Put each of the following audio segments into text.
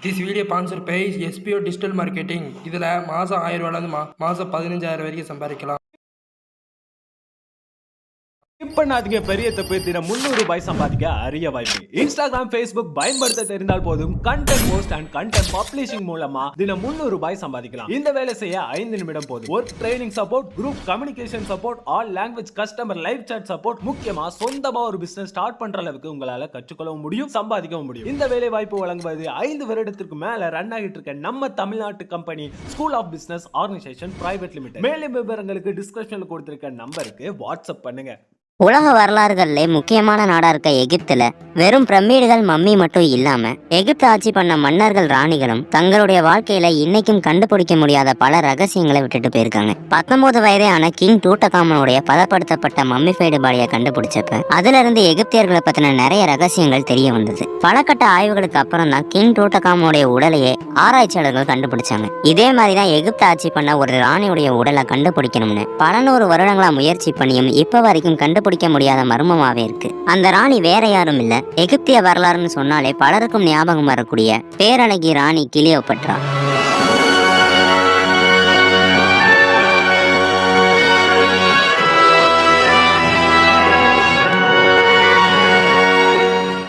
This video sponsor by SPO digital marketing. இதில் மாதம் 1000 ரூபாயிலிருந்து மாதம் 15,000 வரைக்கும் சம்பாதிக்கலாம். பண்ணாதீங்க, பெரிய தப்பு. தினம் 300 ரூபாய் சம்பாதிக்க அரிய வாய்ப்பு. இன்ஸ்டாகிராம், ஃபேஸ்புக் பயன்படுத்த தெரிந்தால் போதும். Content post and content publishing மூலமா தினம் 300 ரூபாய் சம்பாதிக்கலாம். இந்த வேலை செய்ய 5 நிமிடம் போதும். Work training support, group communication support, all language customer live chat support, முக்கியமா சொந்தமா ஒரு பிசினஸ் ஸ்டார்ட் பண்ற அளவுக்கு உங்களால கற்றுக்கொள்ளவும் முடியும், சம்பாதிக்கவும் முடியும். இந்த வேலை வாய்ப்பு வழங்குவது 5 வருடத்திற்கு மேல ரன் ஆகிட்டு இருக்க நம்ம தமிழ்நாட்டு company school of business organisation private limited. மேலும் விவரங்களுக்கு டிஸ்கிரிப்ஷன்ல கொடுத்திருக்க நம்பருக்கு வாட்ஸ்அப் பண்ணுங்க. உலக வரலாறுகளிலே முக்கியமான நாடா இருக்க எகிப்துல வெறும் பிரமிடுகள், மம்மி மட்டும் இல்லாம எகிப்து ஆட்சி பண்ண மன்னர்கள், ராணிகளும் தங்களுடைய வாழ்க்கையில இன்னைக்கும் கண்டுபிடிக்க முடியாத பல ரகசியங்களை விட்டுட்டு போயிருக்காங்க. 19 வயதான கிங் டூட்டகாமனுடைய பதப்படுத்தப்பட்ட மம்மிஃபைடு பாடியை கண்டுபிடிச்சப்ப அதுல இருந்து எகிப்தியர்களை பத்தின நிறைய ரகசியங்கள் தெரிய வந்தது. பல கட்ட ஆய்வுகளுக்கு அப்புறம் தான் கிங் டூட்டகாமனுடைய உடலையே ஆராய்ச்சியாளர்கள் கண்டுபிடிச்சாங்க. இதே மாதிரிதான் எகிப்து ஆட்சி பண்ண ஒரு ராணியுடைய உடலை கண்டுபிடிக்கணும்னு பல 100 வருடங்களா முயற்சி பண்ணியும் இப்ப வரைக்கும் கண்டுபிடிக்க முடியாத மர்மமாவே இருக்கு. அந்த ராணி வேற யாரும் இல்ல, எகிப்திய வரலாறுன்னு சொன்னாலே பலருக்கும் ஞாபகம் வரக்கூடிய பேரழகி ராணி கிளியோபட்ரா.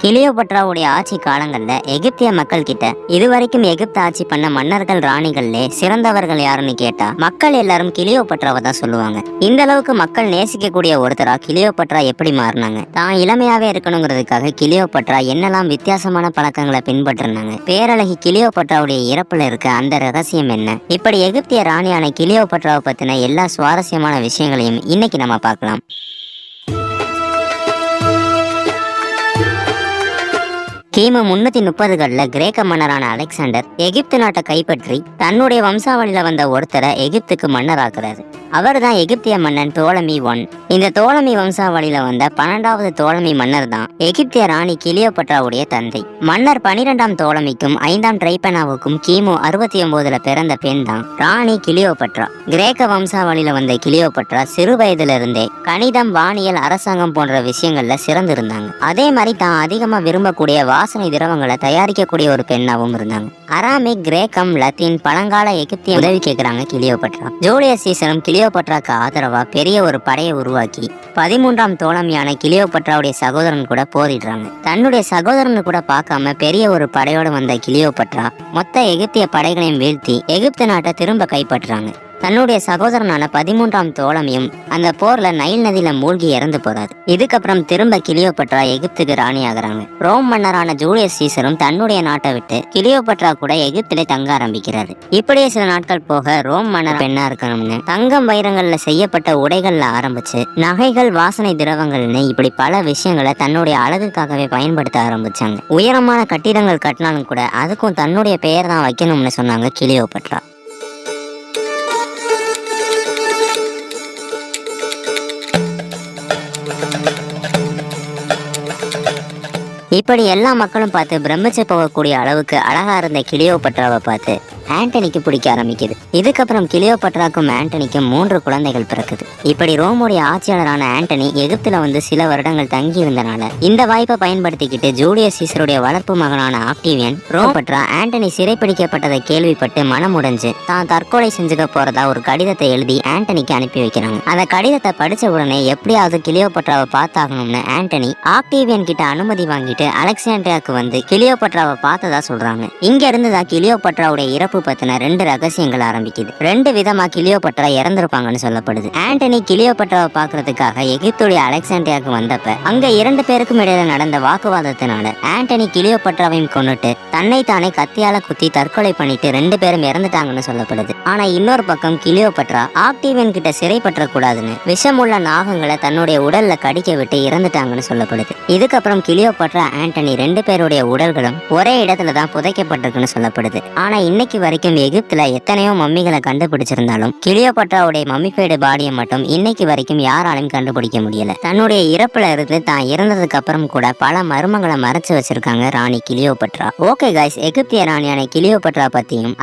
கிளியோபட்ராவுடைய ஆட்சி காலங்கள்ல எகிப்திய மக்கள் கிட்ட இதுவரைக்கும் எகிப்து ஆட்சி பண்ண மன்னர்கள், ராணிகள்லே சிறந்தவர்கள் யாருன்னு கேட்டா மக்கள் எல்லாரும் கிளியோபட்ராவை தான் சொல்லுவாங்க. இந்த அளவுக்கு மக்கள் நேசிக்கக்கூடிய ஒருத்தரா கிளியோபட்ரா எப்படி மாறினாங்க? தான் இளமையாவே இருக்கணுங்கிறதுக்காக கிளியோபட்ரா என்னெல்லாம் வித்தியாசமான பழக்கங்களை பின்பற்றினாங்க? பேரழகி கிளியோபட்ராவுடைய இறப்புல இருக்க அந்த ரகசியம் என்ன? இப்படி எகிப்திய ராணியான கிளியோபட்ராவை பத்தின எல்லா சுவாரஸ்யமான விஷயங்களையும் இன்னைக்கு நம்ம பார்க்கலாம். கிமு 330களில் கிரேக்க மன்னரான அலெக்சாண்டர் எகிப்து நாட்டை கைப்பற்றி தன்னுடைய வம்சாவளியில வந்த ஒருத்தரை எகிப்துக்கு மன்னராக்குறாரு. அவர் தான் எகிப்திய மன்னன் டோலமி I. இந்த டோலமி வம்சாவளியில வந்த 12வது டோலமி மன்னர் தான் எகிப்திய ராணி கிளியோபட்ராவுடைய தந்தை. மன்னர் 12ஆம் டோலமிக்கும் 5ஆம் ட்ரைபனாவுக்கும் கிமு 69ல பிறந்த பெண் தான் ராணி கிளியோபட்ரா. கிரேக்க வம்சாவளியில வந்த கிளியோபட்ரா சிறு வயதுல இருந்தே கணிதம், வானியல், அரசாங்கம் போன்ற விஷயங்கள்ல சிறந்திருந்தாங்க. அதே மாதிரி தான் அதிகமா விரும்பக்கூடிய வாசனை திரவங்களை தயாரிக்கக்கூடிய ஒரு பெண்ணாவும் இருந்தாங்க. அராமிக், கிரேக்கம், லத்தீன், பழங்கால எகிப்திய உதவி கேட்கிறாங்க கிளியோபட்ரா. ஜூலியஸ் சீசரும் கிளியோபட்ராக்கு ஆதரவா பெரிய ஒரு படையை உருவாக்கி 13ஆம் டோலமியான கிளியோபட்ராவுடைய சகோதரன் கூட போரிடுறாங்க. தன்னுடைய சகோதரனு கூட பார்க்காம பெரிய ஒரு படையோடு வந்த கிளியோபட்ரா மொத்த எகிப்திய படைகளையும் வீழ்த்தி எகிப்து நாட்டை திரும்ப கைப்பற்றுறாங்க. தன்னுடைய சகோதரனான 13ஆம் டோலமியும் அந்த போர்ல நைல் நதியில மூழ்கி இறந்து போறாரு. இதுக்கப்புறம் திரும்ப கிளியோபட்ரா எகிப்துக்கு ராணி ஆகுறாங்க. ரோம் மன்னரான ஜூலியஸ் சீசரும் தன்னுடைய நாட்டை விட்டு கிளியோபட்ரா கூட எகிப்திலே தங்க ஆரம்பிக்கிறாரு. இப்படியே சில நாட்கள் போக ரோம் மன்னர் பெண்ணா இருக்கணும்னு தங்கம், வைரங்கள்ல செய்யப்பட்ட உடைகள்ல ஆரம்பிச்சு நகைகள், வாசனை திரவங்கள்னு இப்படி பல விஷயங்களை தன்னுடைய அழகுக்காகவே பயன்படுத்த ஆரம்பிச்சாங்க. உயரமான கட்டிடங்கள் கட்டினாலும் கூட அதுக்கும் தன்னுடைய பெயர் தான் வைக்கணும்னு சொன்னாங்க கிளியோபட்ரா. இப்படி எல்லா மக்களும் பார்த்து பிரமிச்சு போகக்கூடிய அளவுக்கு அழகா இருந்த கிளியோபட்ராவை பார்த்து ஆண்டனிக்கு பிடிக்க ஆரம்பிக்குது. இதுக்கப்புறம் கிளியோபட்ராக்கும் ஆண்டனிக்கும் 3 குழந்தைகள் பிறக்குது. இப்படி ரோமுடைய ஆட்சியாளரான ஆண்டனி எகிப்துல வந்து சில வருடங்கள் தங்கி இருந்தனால இந்த வாய்ப்பை பயன்படுத்திக்கிட்டு ஜூலியஸ் சீசருடைய வளர்ப்பு மகனான ஆக்டிவியன் ரோபட்ரா ஆண்டனி சிறைப்பிடிக்கப்பட்டதை கேள்விப்பட்டு மனமுடைஞ்சு தான் தற்கொலை செஞ்சுக்க போறதா ஒரு கடிதத்தை எழுதி ஆண்டனிக்கு அனுப்பி வைக்கிறாங்க. அந்த கடிதத்தை படிச்ச உடனே எப்படியாவது கிளியோபட்ராவை பார்த்தாகணும்னு ஆண்டனி ஆக்டிவியன் கிட்ட அனுமதி வாங்கிட்டு அலெக்சாண்ட்ரியாவுக்கு வந்து கிளியோபட்ராவை பார்த்ததா சொல்றாங்க. இங்க இருந்துதான் கிளியோபட்ராவுடைய இறப்பு பத்தின 2 ரகசியங்கள் ஆரம்பிக்குது. 2 விதமா கிளியோபட்ரா இறந்திருப்பாங்கன்னு சொல்லப்படுது. ஆண்டனி கிளியோபட்ராவை பாக்குறதுக்காக எகிப்துடைய அலெக்சாண்ட்ரியாவுக்கு வந்தப்ப அங்க 2 பேருக்கும் இடையில நடந்த வாக்குவாதத்தினால ஆண்டனி கிளியோபட்ராவையும் கொன்னுட்டு தன்னை தானே கத்தியால குத்தி தற்கொலை பண்ணிட்டு 2 பேரும் இறந்துட்டாங்கன்னு சொல்லப்படுது. ஆனா இன்னொரு பக்கம் கிளியோபட்ரா ஆக்டிவியன் கிட்ட சிறைப்பற்ற கூடாதுன்னு விஷமுள்ள நாகங்களை தன்னுடைய உடல்ல கடிக்க விட்டு இறந்துட்டாங்கன்னு சொல்லப்படுது. இதுக்கப்புறம் கிளியோபட்ரா, ஆண்டனி 2 பேருடைய உடல்களும் ஒரே இடத்துல தான் புதைக்கப்பட்டிருக்குன்னு சொல்லப்படுது. ஆனா இன்னைக்கு வரைக்கும் எகிப்துல எத்தனையோ மம்மிகளை கண்டுபிடிச்சிருந்தாலும் கிளியோபட்ராவுடைய மம்மிஃபைடு பாடியை மட்டும் இன்னைக்கு வரைக்கும் யாராலையும் கண்டுபிடிக்க முடியல. தன்னுடைய இறப்புல இருந்து தான் இறந்ததுக்கு அப்புறம் கூட பல மர்மங்களை மறைச்சு வச்சிருக்காங்க ராணி கிளியோபட்ரா. ஓகே காய்ஸ், எகிப்திய ராணியான கிளியோபட்ரா பத்தியும்